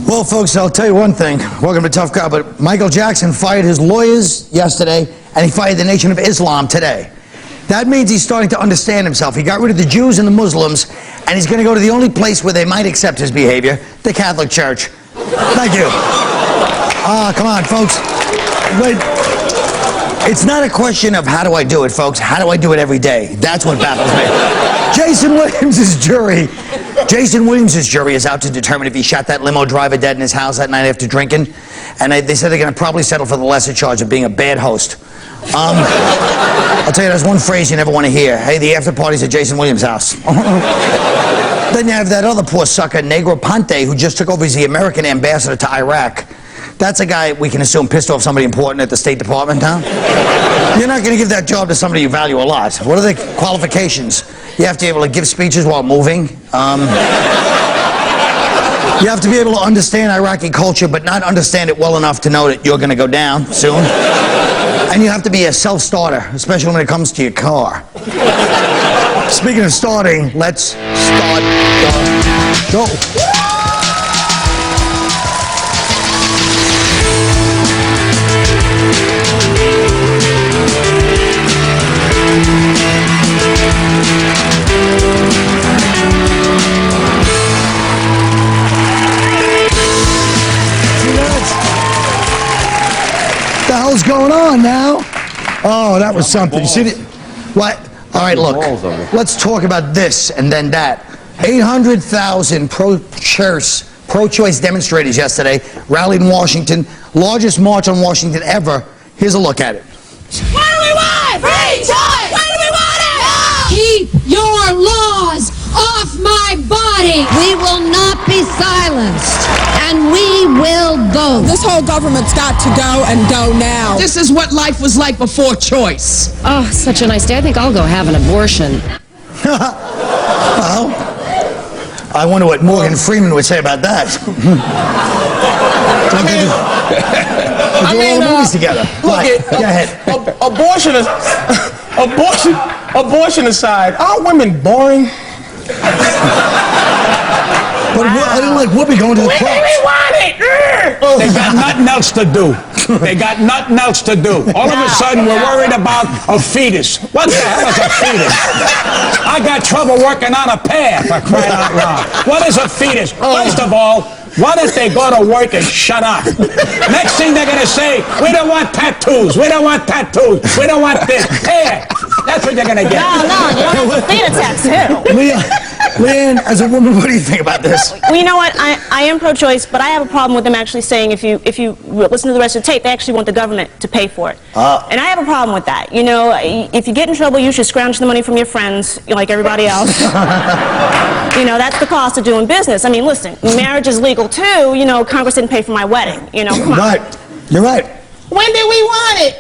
Well, folks, I'll tell you one thing. Welcome to Tough Crowd, but Michael Jackson fired his lawyers yesterday, and he fired the Nation of Islam today. That means he's starting to understand himself. He got rid of the Jews and the Muslims, and he's going to go to the only place where they might accept his behavior, the Catholic Church. Thank you. Come on, folks. Wait. It's not a question of how do I do it, folks. How do I do it every day? That's what baffles me. Jason Williams' jury is out to determine if he shot that limo driver dead in his house that night after drinking. And they said they're going to probably settle for the lesser charge of being a bad host. I'll tell you, there's one phrase you never want to hear. Hey, the after party's at Jason Williams' house. Then you have that other poor sucker, Negro Ponte, who just took over as the American ambassador to Iraq. That's a guy we can assume pissed off somebody important at the State Department, huh? You're not going to give that job to somebody you value a lot. What are the qualifications? You have to be able to give speeches while moving. You have to be able to understand Iraqi culture, but not understand it well enough to know that you're going to go down soon. And you have to be a self-starter, especially when it comes to your car. Speaking of starting, let's start the show. What the hell's going on now? Oh, that was something. You see it? What? All right, look. Let's talk about this and then that. 800,000 pro-choice demonstrators yesterday rallied in Washington. Largest march on Washington ever. Here's a look at it. What do we want? Free choice! What do we want it? Keep your laws off my body. We will not be silenced, and we will vote. This whole government's got to go and go now. This is what life was like before choice. Oh, such a nice day. I think I'll go have an abortion. Well, I wonder what Morgan Freeman would say about that. We'll do all the movies together. Look, go ahead. Abortion aside, aren't women boring? But I didn't like Whoopi going to the clubs. We want it! They got nothing else to do. They got nothing else to do. All of a sudden, we're worried about a fetus. What the hell is a fetus? I got trouble working on a pear, for crying out loud. What is a fetus? First of all, what if they go to work and shut up? Next thing they're going to say, we don't want tattoos. We don't want tattoos. We don't want this. Pear. That's what they're going to get. No, you don't have to feed a tattoo. Leanne, as a woman, what do you think about this? Well, you know what? I am pro-choice, but I have a problem with them actually saying if you listen to the rest of the tape, they actually want the government to pay for it. And I have a problem with that. You know, if you get in trouble, you should scrounge the money from your friends, like everybody else. You know, that's the cost of doing business. I mean, listen, marriage is legal too. You know, Congress didn't pay for my wedding. You know, come on. Right. You're right. When did we want it?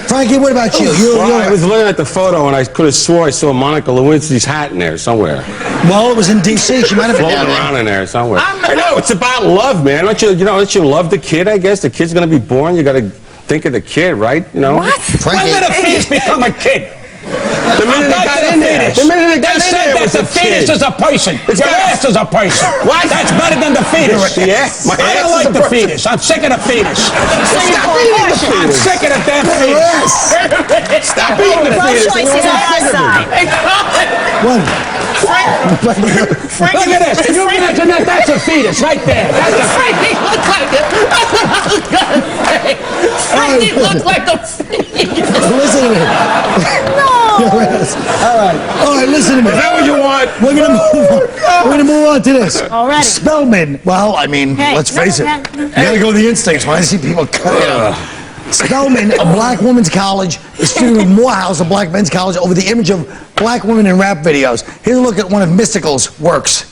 Frankie, what about you? I was looking at the photo and I could have swore I saw Monica Lewinsky's hat in there somewhere. Well, it was in D.C. She might have been floating around in there somewhere. I know, it's about love, man. Don't you love the kid, I guess? The kid's going to be born. You got to think of the kid, right? You know? What? When did a fetus become a kid? The minute it got in there. The minute it got in there, that the fetus is a person. Your ass is a person. What? That's better than the fetus. I don't like the fetus. I'm sick of the fetus. I'm sick of the damn fetus. Stop eating the fetus. Pro-choice is on our side. Frank, look at this. Can you imagine that? That's a fetus right there. That's a Frankie looks like it. Frankie looks like a fetus. Listen to me. No. All right, listen to me. Is that what you want? We're gonna move on. We're gonna move on to this. Already. Spelman. Well, I mean, Hey, let's face it. no. You gotta go with the instincts when I see people cut. Spelman, a black women's college, is feuding with Morehouse, a black men's college, over the image of black women in rap videos. Here's a look at one of Mystical's works.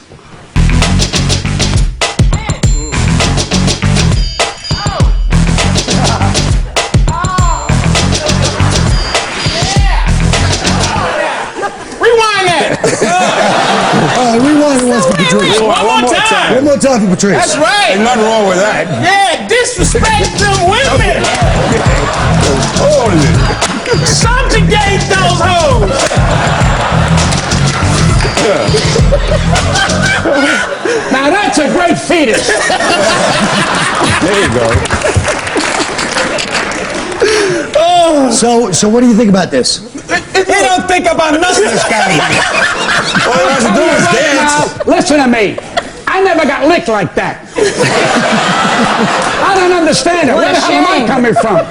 All right, rewind once for Patrice. One more time. One more time for Patrice. That's right. There's nothing wrong with that. Yeah, disrespect them women. Subjugate those hoes. Now that's a great fetus. There you go. So what do you think about this? He don't think about nothing, this guy. All he has to do is dance. Now, listen to me. I never got licked like that. I don't understand it. Where the hell am I coming from?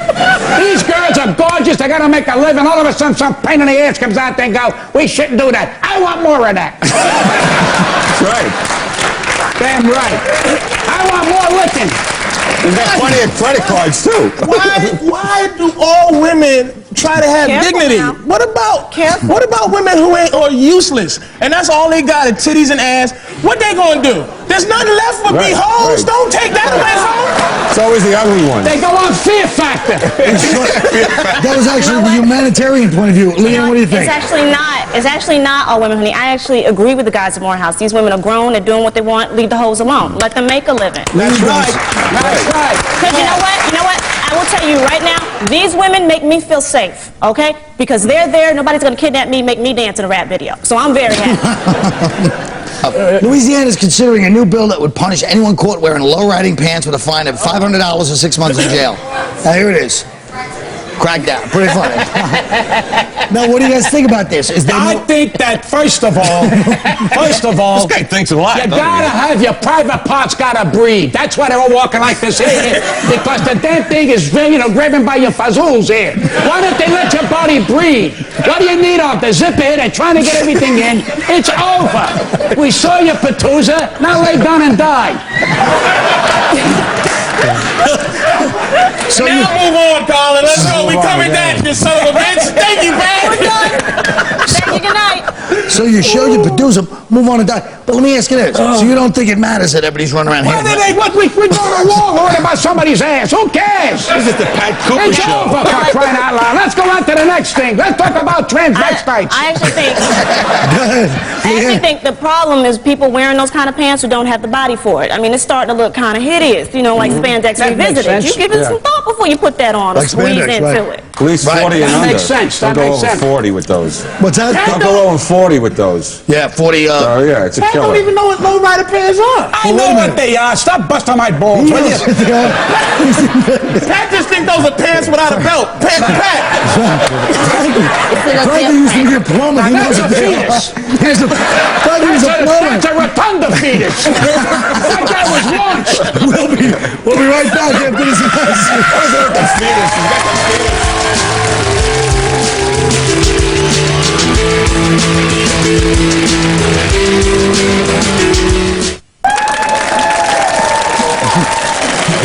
These girls are gorgeous. They got to make a living. All of a sudden, some pain in the ass comes out there and go, we shouldn't do that. I want more of that. That's right. Damn right. I want more licking. You got plenty of credit cards, too. Why do all women try to have Careful dignity? now. What about Careful. what about women who are useless and that's all they got is titties and ass? What they gonna do? There's nothing left for me hoes. Right. Don't take that away from them. It's always the ugly ones. They go on Fear Factor. That was actually the humanitarian point of view. Leanne, what do you think? It's actually not all women, honey. I actually agree with the guys at Morehouse. These women are grown. They're doing what they want. Leave the hoes alone. Let them make a living. That's right. That's right. Because you know what? I will tell you right now, these women make me feel safe, okay? Because they're there, nobody's gonna kidnap me, make me dance in a rap video. So I'm very happy. Louisiana is considering a new bill that would punish anyone caught wearing low-riding pants with a fine of $500 or 6 months in jail. Now here it is. Crackdown. Pretty funny. Now, what do you guys think about this? I think that first of all, This guy thinks a lot. you gotta have your private parts gotta breathe. That's why they're all walking like this here, because the damn thing is, grabbing by your fazools here. Why don't they let your body breathe? What do you need off the zipper here? They're trying to get everything in. It's over. We saw your Patusa. Now lay down and die. So now move on, Colin. Let's go. We coming back, this son of a bitch. Thank you, man. We're done. Thank you. Good night. So you showed your producer, move on and die. But let me ask you this. So you don't think it matters that everybody's running around here? We go to war worried about somebody's ass. Who cares? This is the Pat Cooper It's show. over, for crying out loud. Let's go on to the next thing. Let's talk about transvestites. I actually think the problem is people wearing those kind of pants who don't have the body for it. I mean, it's starting to look kind of hideous, like spandex That makes revisited. sense. You give it some thought before you put that on or Like squeeze spandex, into right. it. At least 40 and That under. makes sense. That Don't go makes over sense. 40 with those. What's that? Don't go over 40 with those. Yeah, 40. Oh, yeah, it's a I don't killer. even know what low-rider pants are. I know what they are. Stop busting my balls, will you? Pat just think those are pants without a belt. Pat. Frankie used to be a plumber. He knows That's a what they are. fetus. Frankie was a plumber. That's a rotunda fetus. That guy was launched. We'll be right back after this message.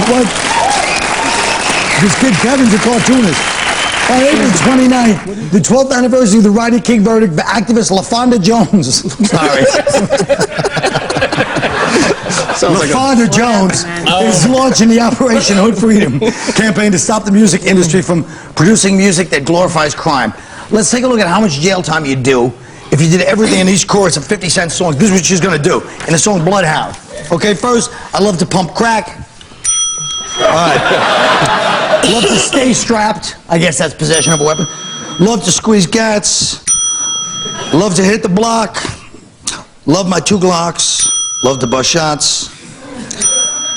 What? This kid Kevin's a cartoonist. On April 29th, the 12th anniversary of the Rodney King verdict, the activist LaFonda Jones. Sorry. LaFonda Jones is launching the Operation Hood Freedom campaign to stop the music industry from producing music that glorifies crime. Let's take a look at how much jail time you'd do if you did everything in each chorus of 50 Cent songs. This is what she's gonna do in the song Bloodhound. Okay, first, I love to pump crack. All right. Love to stay strapped. I guess that's possession of a weapon. Love to squeeze gats. Love to hit the block. Love my 2 Glocks. Love to bust shots.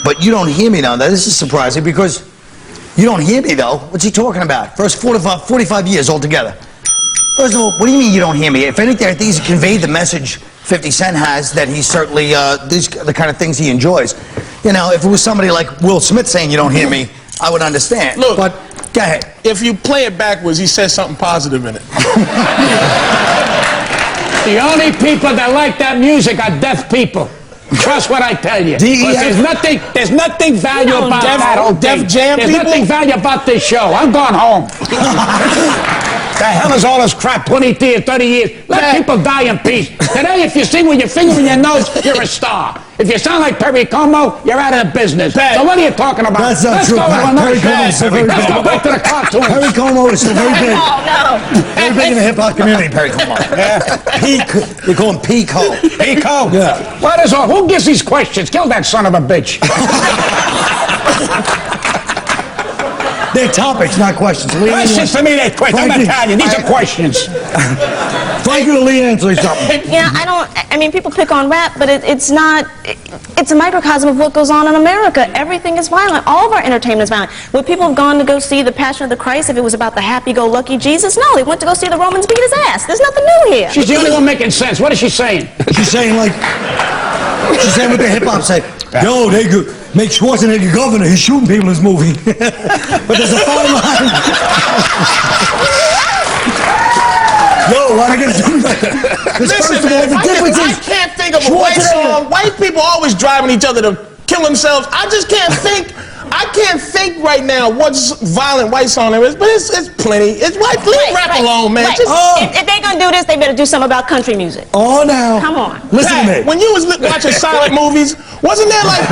But you don't hear me now. This is surprising because you don't hear me though. What's he talking about? First 45 years altogether. First of all, what do you mean you don't hear me? If anything, I think he's conveyed the message 50 Cent has that he's certainly, these are the kind of things he enjoys. You know, if it was somebody like Will Smith saying you don't hear me, I would understand. Look, but go ahead. If you play it backwards, he says something positive in it. The only people that like that music are deaf people. Trust what I tell you. There's nothing valuable about that whole thing. Def Jam There's people? nothing valuable about this show. I'm going home. The hell is all this crap? 20 years, 30 years. Let people die in peace. Today, if you sing with your finger in your nose, you're a star. If you sound like Perry Como, you're out of business. So what are you talking about? That's not Let's true, go to Pat. another Perry show. Como is Let's go back to the cartoons. Perry Como is still very big. No. Very big in the hip hop community, Perry Como. They call him Pico. Pico? Yeah. What is all? Who gives these questions? Kill that son of a bitch. They're topics, not questions. Questions to me, they're questions. I'm Italian. These are questions. Frankie or Lee answer something. Yeah, I mean, people pick on rap, but it's not, it's a microcosm of what goes on in America. Everything is violent. All of our entertainment is violent. Would people have gone to go see The Passion of the Christ if it was about the happy-go-lucky Jesus? No, they went to go see the Romans beat his ass. There's nothing new here. She's the only one making sense. What is she saying? She's saying what the hip-hop say. Yo, they make Schwarzenegger governor. He's shooting people in this movie. But there's a fine line. Yo, why I gotta do that? Listen, man, I can't think of a white song. White people always driving each other to kill themselves. I just can't think. I can't think right now what violent white song there is, but it's plenty. It's white. Leave rap alone, man. Right. If they're gonna do this, they better do something about country music. Oh, now. Come on. Listen to me. When you was watching silent movies, wasn't there like,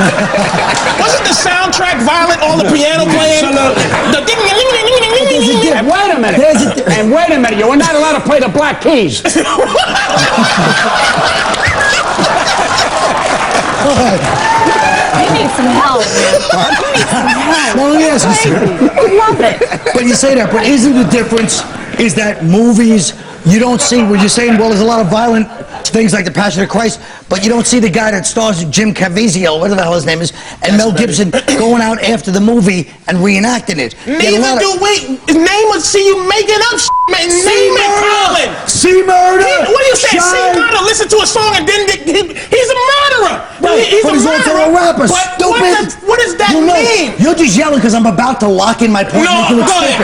wasn't the soundtrack violent? All the piano playing. And wait a minute. And wait a minute. You were not allowed to play the Black Keys. You need some help, man. You need some help. Well, yes, I love it. but you say that, but isn't the difference is that movies, you don't see, when you're saying, well, there's a lot of violent things like The Passion of Christ, but you don't see the guy that stars Jim Caviezel, whatever the hell his name is, and Mel Gibson going out after the movie and reenacting it. Neither do we. Name it, see you making up man. Name it, Colin. See murder. What do you say? See murder, listen to a song and then he's a murderer. He's a murderer. Also a rapper. But what does that mean? You're just yelling because I'm about to lock in my point. No, go ahead.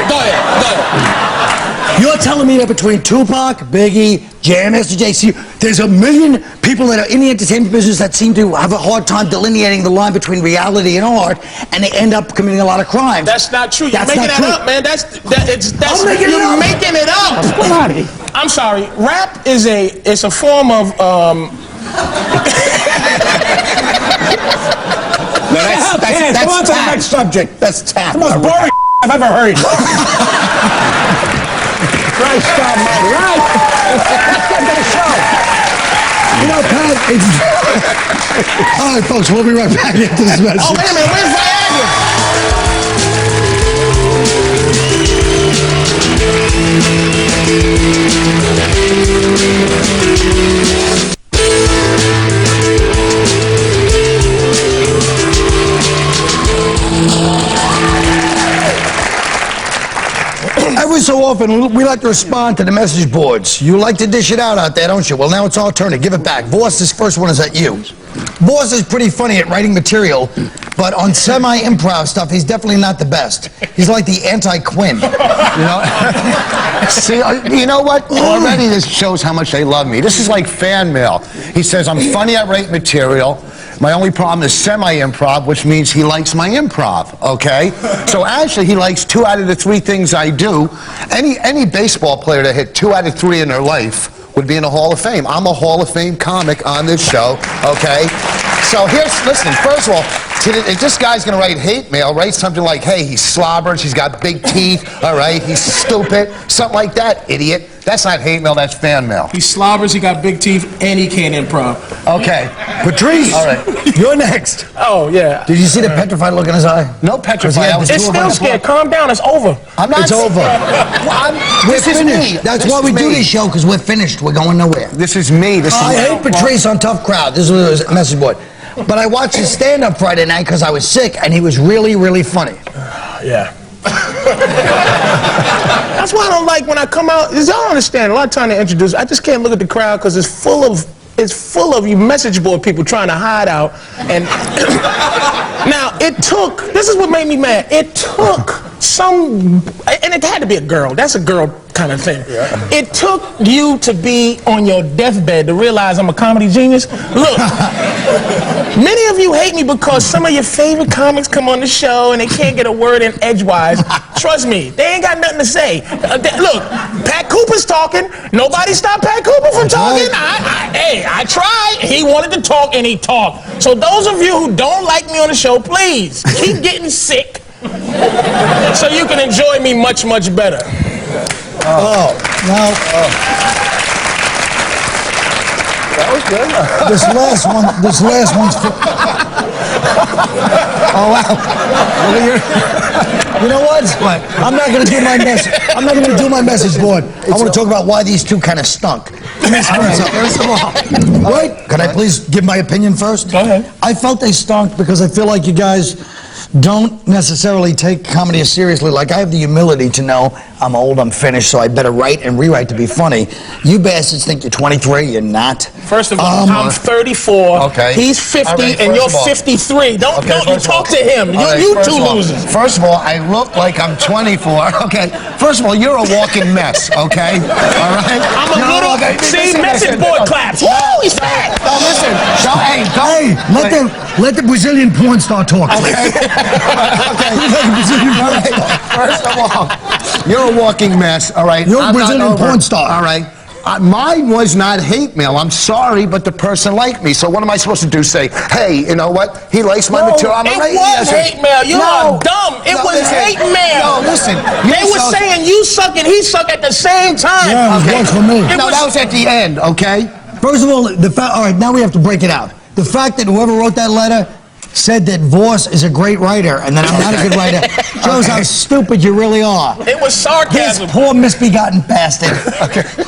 You're telling me that between Tupac, Biggie, Jam, Master Jay-Z, there's a million people that are in the entertainment business that seem to have a hard time delineating the line between reality and art, and they end up committing a lot of crimes. That's not true. You're making that up, man. You're making it up. Come on. I'm sorry. Rap is a form of No, that's come on to the next subject. That's tap. The most boring I've ever heard. Christ almighty, right? Let's get to the show. You know, Pat, it's... All right, folks, we'll be right back after this message. Oh, wait a minute. Where's Viagra? Every so often, we like to respond to the message boards. You like to dish it out there, don't you? Well, now it's our turn to give it back. Voss, this first one is at you. Voss is pretty funny at writing material, but on semi-improv stuff, he's definitely not the best. He's like the anti-Quinn, you know? See, you know what? Already this shows how much they love me. This is like fan mail. He says, I'm funny at writing material. My only problem is semi-improv, which means he likes my improv, okay? So actually, he likes 2 out of the 3 things I do. Any baseball player that hit 2 out of 3 in their life would be in the Hall of Fame. I'm a Hall of Fame comic on this show, okay? So listen, first of all, if this guy's gonna write hate mail, write something like, hey, he's slobbered, he's got big teeth, all right, he's stupid, something like that, idiot. That's not hate mail, that's fan mail. He slobbers, he got big teeth, and he can't improv. Okay. Patrice, all right, you're next. Oh, yeah. Did you see the petrified look in his eye? No petrified. It's still scared. Calm down, it's over. I'm not. It's over. We're finished. That's why we do this show, because we're finished. We're going nowhere. This is me. I hate Patrice on Tough Crowd. This was a message board. But I watched his stand-up Friday night because I was sick, and he was really, really funny. Yeah. That's why I don't like when I come out. Y'all understand, a lot of time they introduce, I just can't look at the crowd because it's full of you message board people trying to hide out. And now this is what made me mad. It took and it had to be a girl. That's a girl kind of thing. Yeah. It took you to be on your deathbed to realize I'm a comedy genius. Look, many of you hate me because some of your favorite comics come on the show and they can't get a word in edgewise. Trust me, they ain't got nothing to say. Look, Pat Cooper's talking. Nobody stopped Pat Cooper from talking. I tried. He wanted to talk and he talked. So those of you who don't like me on the show, please keep getting sick so you can enjoy me much, much better. That was good. This last one's for... Oh, wow. You know what? What? I'm not going to do my message. I'm not going to do my message board. I want to talk about why these two kind of stunk. First of all. Wait, can I please give my opinion first? Go ahead. I felt they stunk because I feel like you guys don't necessarily take comedy as seriously. Like, I have the humility to know I'm old, I'm finished, so I better write and rewrite to be funny. You bastards think you're 23, you're not. First of all, I'm 34. Okay. He's 50, All right, and you're first of all. 53. Don't you first of talk all. to him. All right, You first two of all- losers. First of all, I look like I'm 24. Okay. First of all, you're a walking mess. Okay. All right. I'm a little. See, message board claps. Woo, he's fat. No, listen. Hey, Let the Brazilian porn star talk. Okay. First of all, you're a walking mess, all right? You're a I'm not Brazilian over- porn star. All right. Mine was not hate mail. I'm sorry, but the person liked me. So what am I supposed to do? Say, hey, you know what? He likes my material. I'm It a was hate mail. You are dumb. It was listen. hate mail. No, listen. They were saying you suck and he suck at the same time. Yeah, it works for me. No, that was at the end, okay? First of all, all right, now we have to break it out. The fact that whoever wrote that letter said that Voss is a great writer and that I'm not a good writer shows how stupid you really are. It was sarcasm. This poor misbegotten bastard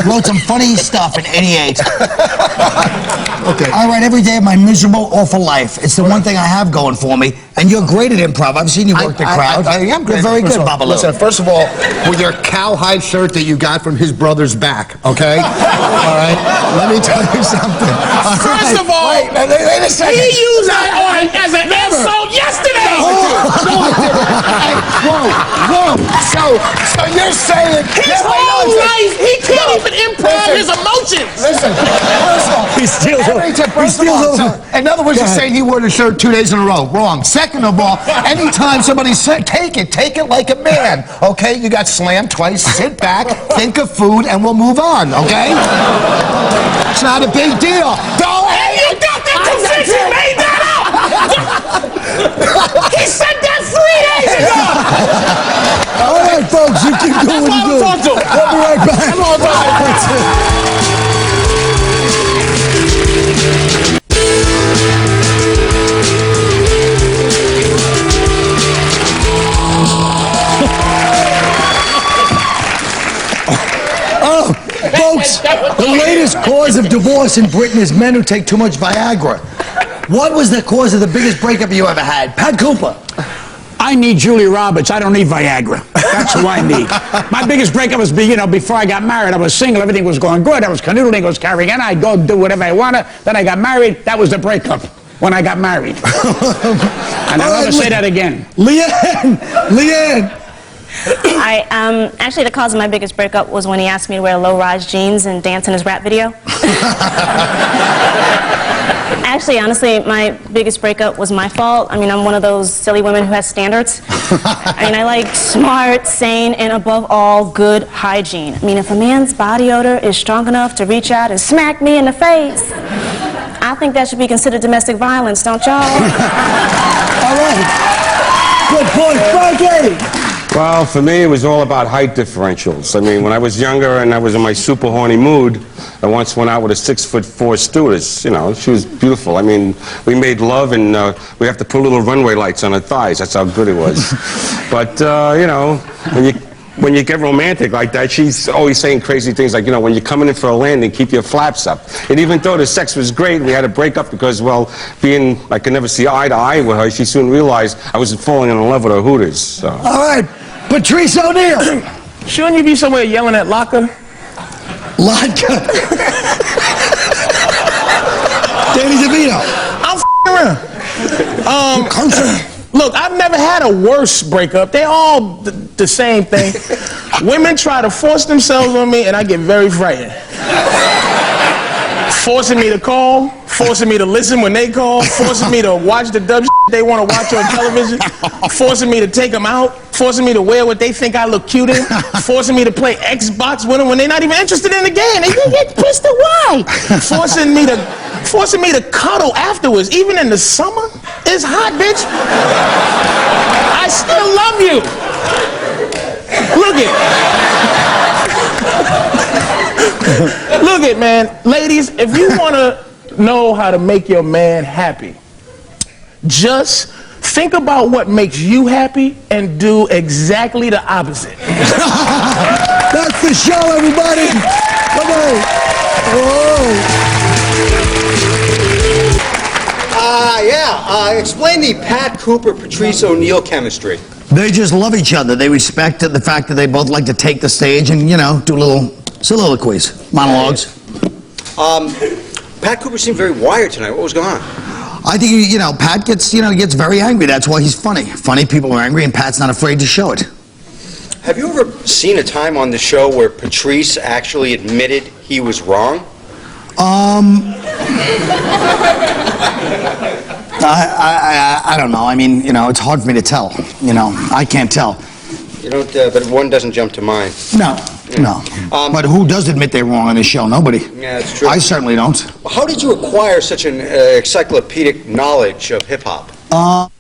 wrote some funny stuff in '88. Okay. I write every day of my miserable, awful life. It's the one thing I have going for me. And you're great at improv. I've seen you work the crowd. I am great. You're very good, Babalu. Listen, first of all, with your cowhide shirt that you got from his brother's back, okay? All right? Let me tell you something. First of all, wait a second. he used that as an insult yesterday. Whoa. So you're saying... His whole life, he can't even improv his emotions. Listen, first of all... He steals in other words, you're saying he wore the shirt 2 days in a row. Wrong. Second of all, anytime somebody said, take it like a man. Okay? You got slammed twice. Sit back, think of food, and we'll move on. Okay? It's not a big deal. Don't... And you got that position made that up. He said that 3 days ago. All right, folks, you keep doing what you do. Talk to him. We'll be right back. Come on, Folks, the latest cause of divorce in Britain is men who take too much Viagra. What was the cause of the biggest breakup you ever had? Pat Cooper. I need Julia Roberts. I don't need Viagra. That's who I need. My biggest breakup was, before I got married. I was single. Everything was going good. I was canoodling. I was carrying on. I'd go do whatever I wanted. Then I got married. That was the breakup when I got married. And I'll never say that again. Leanne. Actually, the cause of my biggest breakup was when he asked me to wear low-rise jeans and dance in his rap video. Actually, honestly, my biggest breakup was my fault. I mean, I'm one of those silly women who has standards. I mean, I like smart, sane, and above all, good hygiene. I mean, if a man's body odor is strong enough to reach out and smack me in the face, I think that should be considered domestic violence, don't y'all? All right. Good point, Frankie. Well, for me, it was all about height differentials. I mean, when I was younger and I was in my super horny mood, I once went out with a 6'4" stewardess. You know, she was beautiful. I mean, we made love and we have to put little runway lights on her thighs. That's how good it was. But, you know, when you get romantic like that, she's always saying crazy things like, you know, when you're coming in for a landing, keep your flaps up. And even though the sex was great, we had to break up because, well, I could never see eye to eye with her, she soon realized I was falling in love with her hooters. So. All right. Patrice ONeal. Shouldn't you be somewhere yelling at Locker? Latka. Danny DeVito. I'm around. Look, I've never had a worse breakup. They're all the same thing. Women try to force themselves on me, and I get very frightened. Forcing me to call, forcing me to listen when they call, forcing me to watch the dumb they want to watch on television, forcing me to take them out, forcing me to wear what they think I look cute in, forcing me to play Xbox with them when they're not even interested in the game. They get pissed at why? Forcing me to cuddle afterwards, even in the summer. It's hot, bitch. I still love you. Look it, man. Ladies, if you want to know how to make your man happy, Just think about what makes you happy and do exactly the opposite. That's the show, everybody. Come on. Explain the Pat Cooper-Patrice ONeal chemistry. They just love each other. They respect the fact that they both like to take the stage and, you know, do little soliloquies, monologues. Pat Cooper seemed very wired tonight. What was going on? I think, you know, Pat gets very angry. That's why he's funny. Funny people are angry, and Pat's not afraid to show it. Have you ever seen a time on the show where Patrice actually admitted he was wrong? I don't know. I mean, you know, it's hard for me to tell. You know, I can't tell. You don't, but one doesn't jump to mind. No, no. But who does admit they're wrong on this show? Nobody. Yeah, it's true. I certainly don't. How did you acquire such an encyclopedic knowledge of hip-hop?